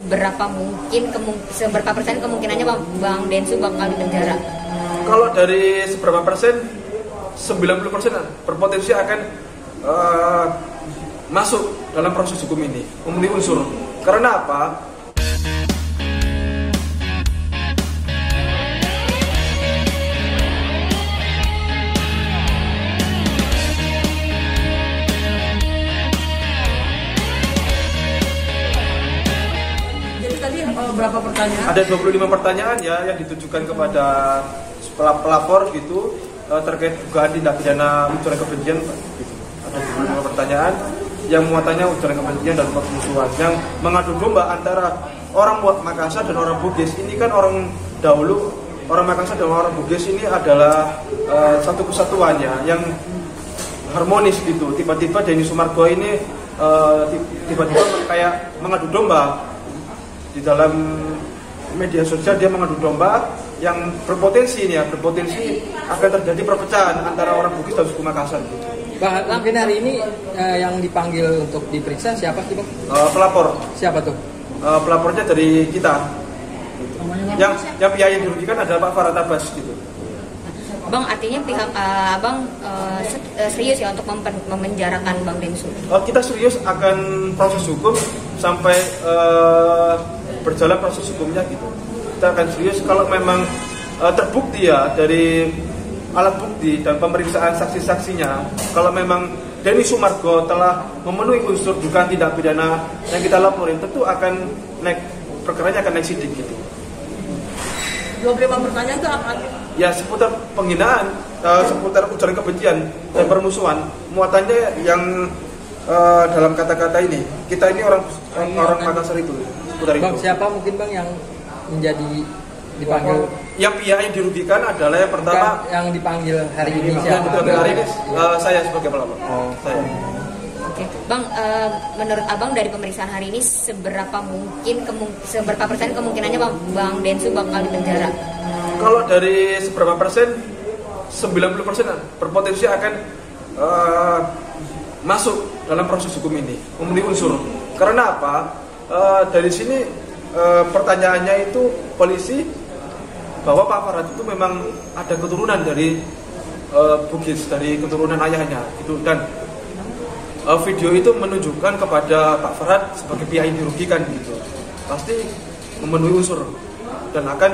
seberapa persen kemungkinannya Bang Densu bakal di penjara? Kalau dari seberapa persen, 90% berpotensi akan masuk dalam proses hukum ini, memenuhi unsur. Karena apa? Berapa pertanyaan? Ada 25 pertanyaan ya yang ditujukan kepada pelapor gitu terkait dugaan tindak pidana ujaran kebencian gitu. Ada 25 pertanyaan yang muatannya ujaran kebencian dan permusuhan yang mengadu domba antara orang Makassar dan orang Bugis. Ini kan orang dahulu orang Makassar dan orang Bugis ini adalah satu kesatuannya yang harmonis gitu. Tiba-tiba Denny Sumargo ini tiba-tiba kayak mengadu domba. Di dalam media sosial dia mengadu domba yang berpotensi akan terjadi perpecahan antara orang Bugis dan suku Makassar. Bang, mungkin hari ini yang dipanggil untuk diperiksa siapa sih Bang? Pelapor. Siapa tuh? Pelapornya dari kita. Yang pihak yang dirugikan adalah Pak Farhad Abbas gitu. Bang, artinya pihak Abang serius ya untuk memenjarakan Bang Densu? Kita serius akan proses hukum sampai berjalan proses hukumnya gitu. Kita akan serius kalau memang terbukti ya dari alat bukti dan pemeriksaan saksi-saksinya, kalau memang Denny Sumargo telah memenuhi unsur dugaan tindak pidana yang kita laporin, tentu akan naik, perkaranya akan naik sidik gitu. 25 pertanyaan itu apa? Ya seputar penghinaan, seputar ujaran kebencian dan permusuhan. Muatannya yang dalam kata-kata ini, kita ini orang Makassar itu. Bang, siapa mungkin Bang yang menjadi dipanggil? Yang pihak yang dirugikan adalah yang pertama. Bukan yang dipanggil hari ini siapa? Hari ini saya sebagai pelapor. Saya. Oke, Bang, menurut Abang dari pemeriksaan hari ini seberapa persen kemungkinannya Bang Densu bakal di penjara? Kalau dari seberapa persen, 90% berpotensi akan masuk dalam proses hukum ini, memenuhi unsur. Karena apa? Dari sini pertanyaannya itu polisi bahwa Pak Farhad itu memang ada keturunan dari Bugis, dari keturunan ayahnya gitu, dan video itu menunjukkan kepada Pak Farhad sebagai pihak yang dirugikan gitu. Pasti memenuhi unsur dan akan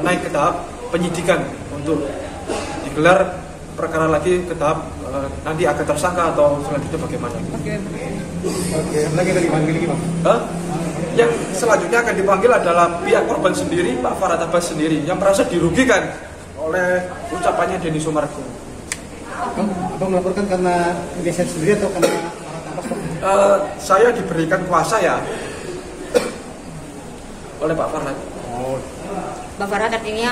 naik ke tahap penyidikan untuk digelar perkara lagi ke tahap nanti akan tersangka atau selanjutnya bagaimana. Oke. Lagi tadi dipanggil lagi Bang? Yang selanjutnya akan dipanggil adalah pihak korban sendiri, Pak Farhad Abbas sendiri, yang merasa dirugikan oleh ucapannya Denny Sumargo. Abang melaporkan karena desa sendiri atau karena saya diberikan kuasa ya oleh Pak Farhad. Bang Farhad artinya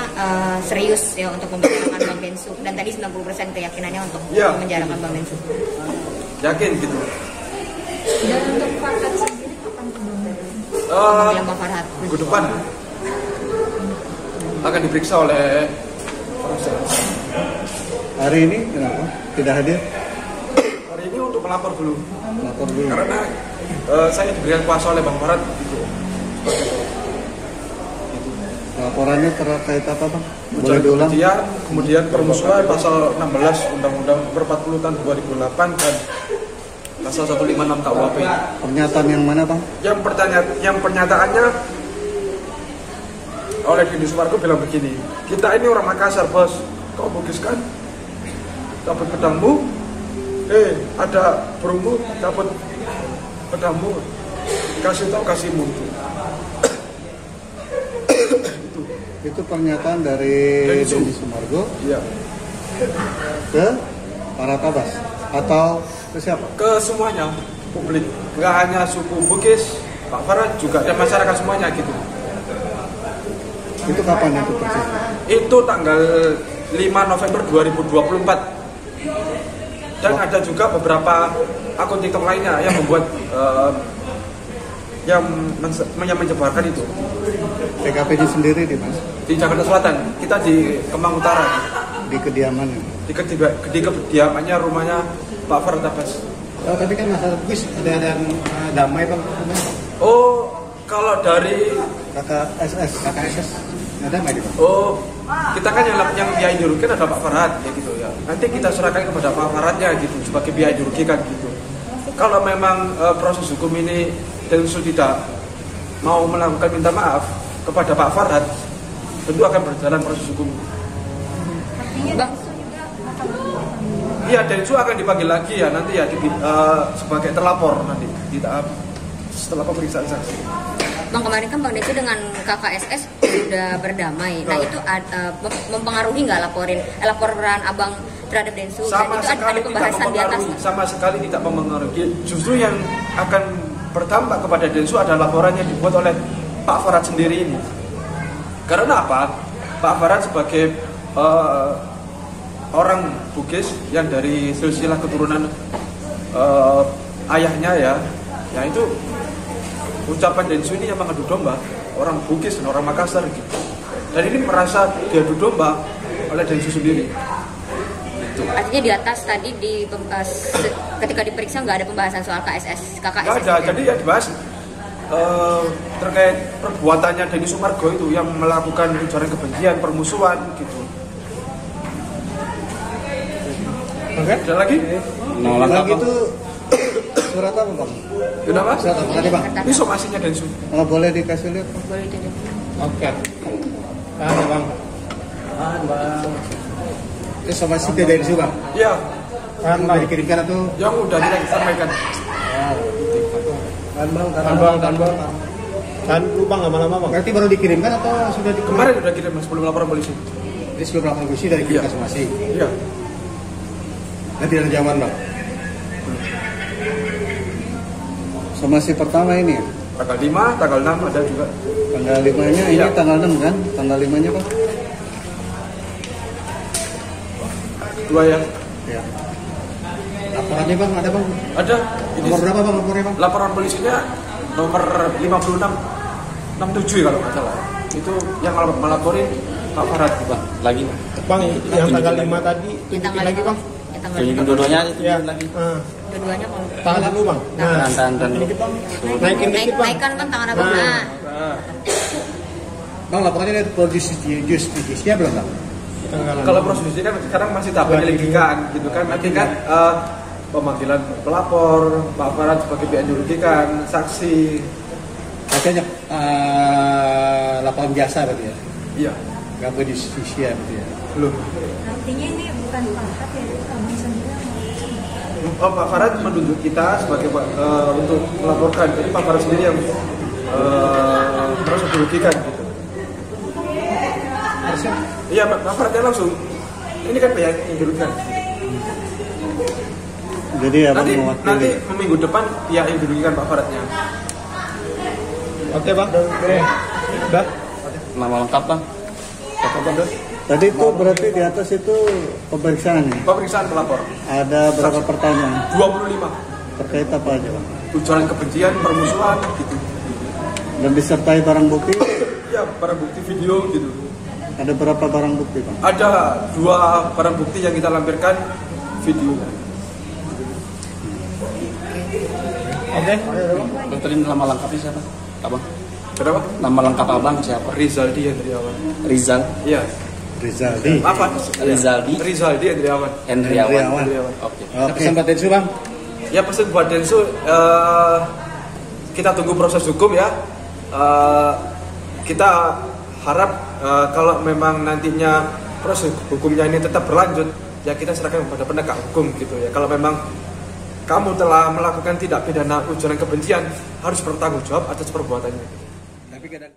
serius ya untuk memenjarakan Bang Densu, dan tadi 90% keyakinannya untuk memenjarakan Bang Densu. Yakin gitu. Dan untuk Farhad sendiri kapan pemanggilan Bang Farhad? Minggu depan akan diperiksa oleh polisi. hari ini kenapa tidak hadir? Hari ini untuk melapor dulu. Melapor dulu. Karena saya diberikan kuasa oleh Bang Farhad gitu. Laporannya terkait apa Bang? Boleh Ujaran diulang? kebencian, kemudian permusuhan pasal 16 Undang-Undang Nomor 40 Tahun 2008 dan pasal 156 KUHP. Pernyataan yang mana Bang? Yang pernyataannya oleh Denny Sumargo bilang begini, kita ini orang Makassar bos, kau Bugis kan? Dapat pedangmu, ada burungmu, dapat pedangmu, kasih tau kasihmu. Itu pernyataan dari Denny Sumargo Iya. ke Farhad Abbas atau ke siapa? Ke semuanya, publik, nggak hanya suku Bugis, Pak Farhad juga dan masyarakat semuanya gitu. Itu kapan itu persis? Itu tanggal 5 November 2024. Dan ada juga beberapa akun TikTok lainnya yang membuat yang menyebarkan itu. TKP-nya sendiri di mana? Di Jakarta Selatan, kita di Kemang Utara. Di kediamannya. Di kediamannya, rumahnya Pak Farhad Abbas. Oh, tapi kan masalah Bugis ada yang damai Bang. Oh, Kalau dari KKSS ada nggak di Pak? oh kita kan yang biaya dirugikan ada Pak Farhad ya gitu ya. Nanti kita serahkan kepada Pak Farhadnya gitu sebagai biaya dirugikan gitu. Kalau memang proses hukum ini Densus tidak mau melakukan minta maaf kepada Pak Farhad, tentu akan berjalan proses hukum. Bang, Iya, Densus akan dipanggil lagi ya nanti ya sebagai terlapor nanti di tahap setelah pemeriksaan saksi. Bang, kemarin kan Bang Densu dengan KKSS sudah berdamai. Nah, itu mempengaruhi nggak laporan Abang terhadap Densu? Dan itu ada pembahasan di atas. Sama sekali tidak mempengaruhi. Justru yang akan berdampak kepada Densu adalah laporan yang dibuat oleh Pak Farhad sendiri ini. Karena apa? Pak Farhad sebagai orang Bugis yang dari silsilah keturunan ayahnya ya itu ucapan Densu ini yang mengadu domba orang Bugis dan orang Makassar gitu. Dan ini merasa diadu domba oleh Densu sendiri. Artinya di atas tadi ketika diperiksa nggak ada pembahasan soal KKSS. Nggak ada, jadi ya dibahas terkait perbuatannya Denny Sumargo itu yang melakukan ujaran kebencian, permusuhan gitu. Oke. Ada lagi? Lagi itu surat apa Bang? Kenapa? Surat apa tadi Bang? Ini somasinya Densu. Kalau boleh dikasih lihat. Boleh ditunjuk. Oke. Ada Bang. Itu somasi ke Densu Bang. Iya, Kan mau dikirimkan atau? yang udah kita sampaikan. Bang. Kan lupa lama-lama bang. Berarti baru dikirimkan atau sudah dikirim? Kemarin udah kirim sebelum laporan polisi. Jadi sebelum laporan polisi dari kirimkan Iya. somasi. Iya. Nanti ada jawaban Bang. Somasi pertama ini ya? Tanggal 5, tanggal 6 ada juga. Tanggal 5-nya ini Iya. tanggal 6 kan? Tanggal 5-nya Bang? Dua ya. Iya. Laporannya Bang ada Bang? Ada. Ini Nomor berapa Bang laporannya Bang? laporan polisinya nomor 5667 kalau nggak salah. Itu yang melaporin Pak Farhad. Bang, lagi. Bang yang tanggal 5 tadi Yang tunjukin tanggal lagi bang. Yang tanggal Tunjukin 5. dua-duanya Ya. lagi. Dua-duanya kalau Tangan lu bang. Nah, Tahan dulu. naikin dikit bang. naikkan kan tangan Abang. Nah, Bang laporannya dari justisnya belum Bang? Kalau proses ini kan sekarang masih tahap penyelidikan gitu kan. Nanti kan pemanggilan pelapor, Pak Farhad sebagai pihak dirugikan, saksi. Makanya laporan biasa berarti ya? Iya, Gak boleh justisia berarti ya? belum. Artinya ini bukan Farhad ya, Abang sendiri yang Pak Farhad menunjuk kita sebagai untuk melaporkan. Jadi Pak Farhad sendiri yang merasa dirugikan gitu. Harusnya Iya, Pak Farhad langsung. Ini kan pihak yang dirugikan. jadi Abang Nanti mewakili. minggu depan pihak yang dirugikan Pak Farhadnya. Oke bang. Udah. Nama lengkap bang. Tadi itu berarti di atas itu pemeriksaan ya? Pemeriksaan pelapor Ada berapa pertanyaan? 25. Terkait apa aja Bang? Ujaran kebencian, permusuhan gitu. Dan disertai barang bukti? Ya, barang bukti video gitu. Ada berapa barang bukti Bang? Ada 2 barang bukti yang kita lampirkan videonya. Oke. Dokter ini nama lengkapnya siapa? Abang. Kenapa? Nama lengkap abang siapa? Rizaldi Hendriawan. Rizal. Iya. Rizaldi. Apa? Rizaldi. Rizaldi Hendriawan. Hendriawan. Hendriawan. Oke. Oke. Pesan Densu Bang? Ya pesan buat Densu, kita tunggu proses hukum ya. Kita harap kalau memang nantinya proses hukumnya ini tetap berlanjut, ya kita serahkan kepada penegak hukum gitu ya. Kalau memang kamu telah melakukan tindak pidana ujaran kebencian, harus bertanggung jawab atas perbuatannya. Tapi kadang